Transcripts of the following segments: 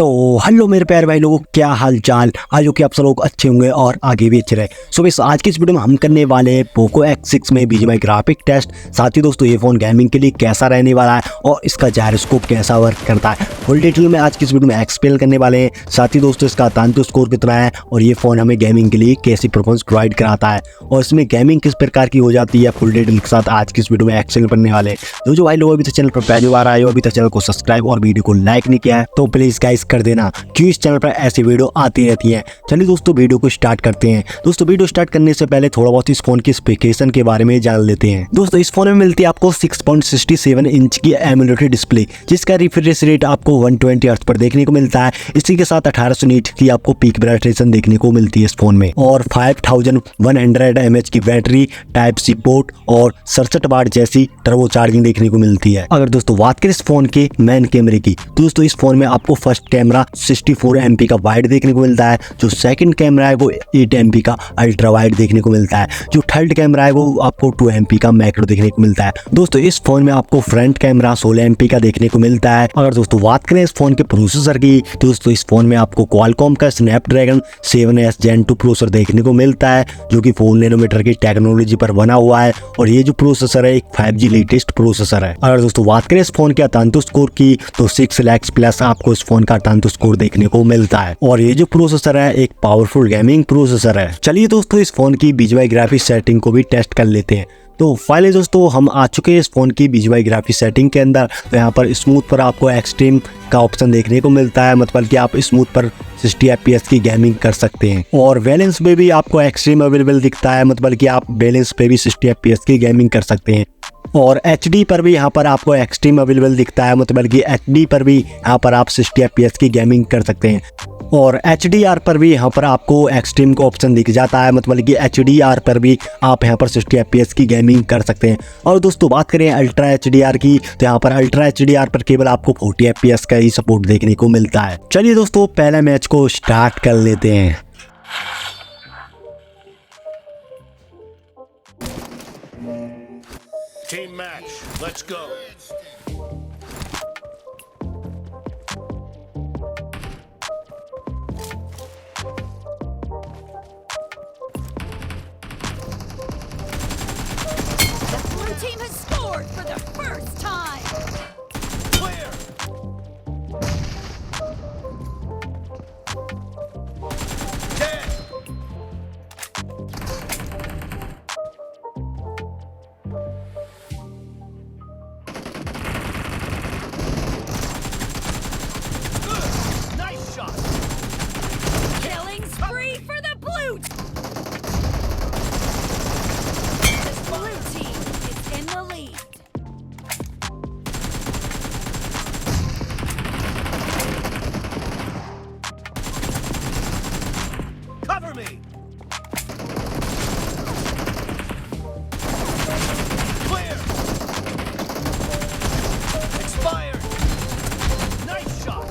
तो हेलो मेरे प्यारे भाई लोगों, क्या हाल चाल। आज कि आप सब लोग अच्छे होंगे और आगे भी अच्छे रहे। सो बस आज की इस वीडियो में हम करने वाले हैं पोको X6 में Bgmi ग्राफिक टेस्ट। साथ ही दोस्तों ये फ़ोन गेमिंग के लिए कैसा रहने वाला है और इसका जायरोस्कोप कैसा वर्क करता है, फुल डिटेल में आज की इस वीडियो में एक्सप्लेन करने वाले हैं। साथ ही दोस्तों इसका तांतु स्कोर कितना है और ये फ़ोन हमें गेमिंग के लिए कैसी परफॉर्मेंस प्रोवाइड कराता है और इसमें गेमिंग किस प्रकार की हो जाती है, फुल डिटेल के साथ आज की इस वीडियो में एक्सप्लेन करने वाले हैं। जो भाई लोग अभी तक चैनल पर पहली बार आए हो, अभी तक चैनल को सब्सक्राइब और वीडियो को लाइक नहीं किया है तो प्लीज गाइस कर देना, क्योंकि इस चैनल पर ऐसी वीडियो आती रहती है। चलिए दोस्तों वीडियो को स्टार्ट करते हैं। दोस्तों वीडियो स्टार्ट करने से पहले थोड़ा बहुत इस फोन की स्पेसिफिकेशन के बारे में जान लेते हैं। दोस्तों इस फोन में मिलती है आपको 6.67 इंच की एमुलेटेड डिस्प्ले, जिसका रिफ्रेश रेट आपको 120 हर्ट्ज पर देखने को मिलता है। इसी के साथ 1800 नीट की आपको पीक ब्राइटनेस देखने को मिलती है इस फोन में, और 5100 mAh की बैटरी, टाइप सी पोर्ट और 67 वाट जैसी टर्बो चार्जिंग देखने को मिलती है। अगर दोस्तों बात करें इस फोन के मेन कैमरे की, तो दोस्तों इस फोन में आपको फर्स्ट कैमरा 64 MP का वाइड देखने को मिलता है। जो सेकंड कैमरा है वो 8 MP का अल्ट्रा वाइड देखने को मिलता है। जो थर्ड कैमरा है वो आपको 2 MP का मैक्रो देखने को मिलता है। दोस्तों इस फोन में आपको फ्रंट कैमरा 16 MP का देखने को मिलता है। अगर दोस्तों बात करें इस फोन के प्रोसेसर की, तो दोस्तों इस फोन में आपको क्वालकॉम का स्नैपड्रैगन 7S Gen 2 प्रोसेसर देखने को मिलता है, जो कि 4 नैनोमीटर की टेक्नोलॉजी पर बना हुआ है। और ये जो प्रोसेसर है एक 5G लेटेस्ट प्रोसेसर है। अगर दोस्तों बात करें इस फोन के तांतु स्कोर की, तो 6 लाख प्लस आपको इस फोन का तांतु स्कोर देखने को मिलता है। और ये जो प्रोसेसर है एक पावरफुल गेमिंग प्रोसेसर है। चलिए दोस्तों इस फोन की Bgmi ग्राफिक्स सेटिंग को भी टेस्ट कर लेते हैं। तो फाइनली दोस्तों हम आ चुके हैं इस फोन की Bgmi ग्राफिक्स सेटिंग के अंदर। तो यहाँ पर स्मूथ पर आपको एक्सट्रीम का ऑप्शन देखने को मिलता है, मतलब कि आप स्मूथ पर 60 FPS की गेमिंग कर सकते हैं। और बैलेंस पे भी आपको एक्सट्रीम अवेलेबल दिखता है, मतलब कि आप बैलेंस पे भी 60 FPS की गेमिंग कर सकते हैं। और HD पर भी यहाँ पर आपको एक्सट्रीम अवेलेबल दिखता है, मतलब कि HD पर भी यहाँ पर आप 60 FPS की गेमिंग कर सकते हैं। और HDR पर भी यहाँ पर आपको एक्सट्रीम का ऑप्शन दिख जाता है, मतलब कि HDR पर भी आप यहाँ पर 60 FPS की गेमिंग कर सकते हैं। और दोस्तों बात करें अल्ट्रा HDR की, तो यहाँ पर अल्ट्रा HDR पर केवल आपको 40 FPS का ही सपोर्ट देखने को मिलता है। चलिए दोस्तों पहले मैच को स्टार्ट कर लेते हैं। Team match, let's go. The blue team has scored for the first time. Clear. Dead. Nice shot. Killing spree for the blue. The blue team is in the lead. Cover me. Clear. Expired. Nice shot.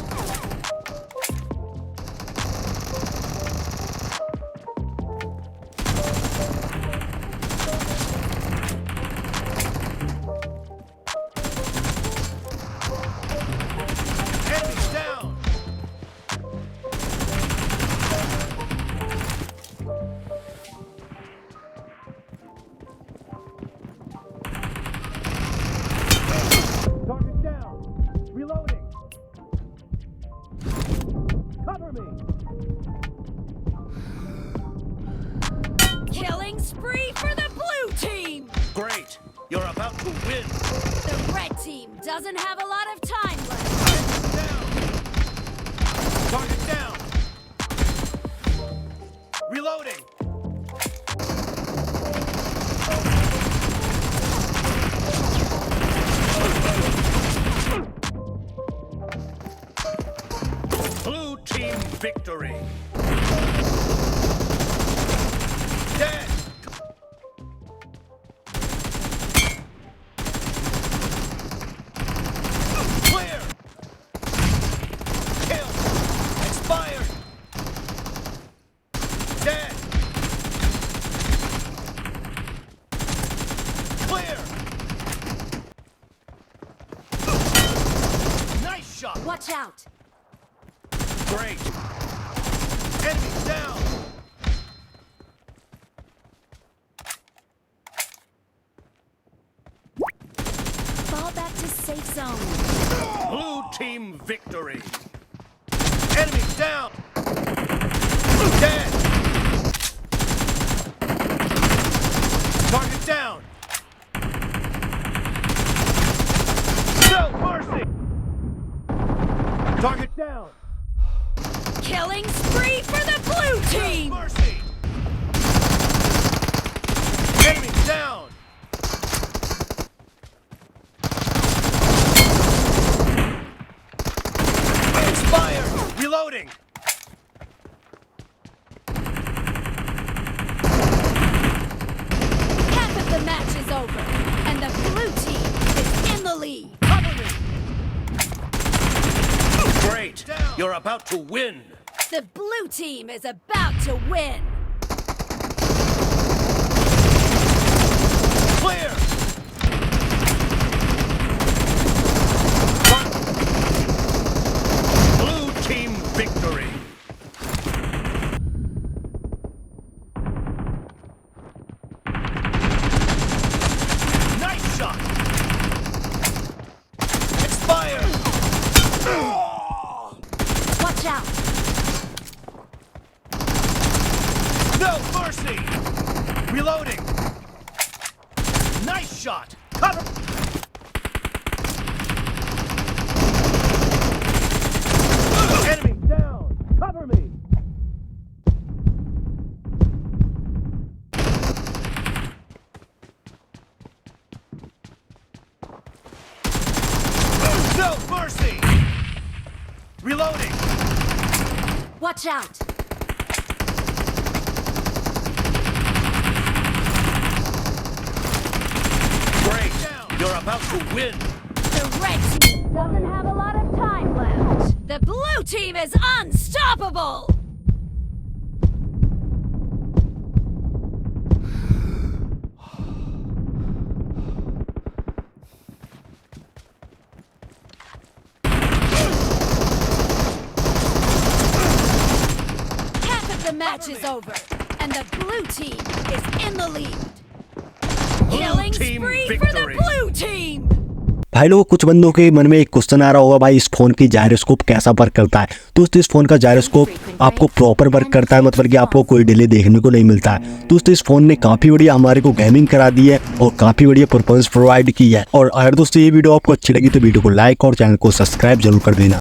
Enemies down. Target down. Reloading. Cover me. Killing spree for the blue team. Great. You're about to win. The red team doesn't have a lot of time left. Down. Target down. Reloading. Blue team victory. Dead. Clear. Kill. Expired. Dead. Clear. Nice shot. Watch out. Great. Enemy down. Fall back to safe zone. Blue team victory. Enemy down. Dead. Target down. No mercy. Target down. Killing spree for the blue No team! mercy. Enemy down. Expired. Reloading. Half of the match is over, and the blue team is in the lead. Cover me. Great. You're about to win. The blue team is about to win. Clear. Blue team victory. Nice shot. Expired. Watch out! No mercy. Reloading. Nice shot. Cover. Enemy down. Cover me. No mercy. Reloading. Watch out! Great. You're about to win. The red team doesn't have a lot of time left. The blue team is unstoppable! Half of the match is over, and the blue team is in the lead. Killing team spree for the victory. blue team! भाई लोग कुछ बंदों के मन में एक question आ रहा होगा, भाई इस फोन की जायरोस्कोप कैसा वर्क करता है। दोस्तों इस फोन का जायरोस्कोप आपको प्रॉपर वर्क करता है, मतलब कि आपको कोई डिले देखने को नहीं मिलता है। दोस्तों इस फोन ने काफी बढ़िया हमारे को गेमिंग करा दी है और काफी बढ़िया परफॉर्मेंस प्रोवाइड की है। और अगर दोस्तों ये वीडियो आपको अच्छी लगी तो वीडियो को लाइक और चैनल को सब्सक्राइब जरूर कर देना।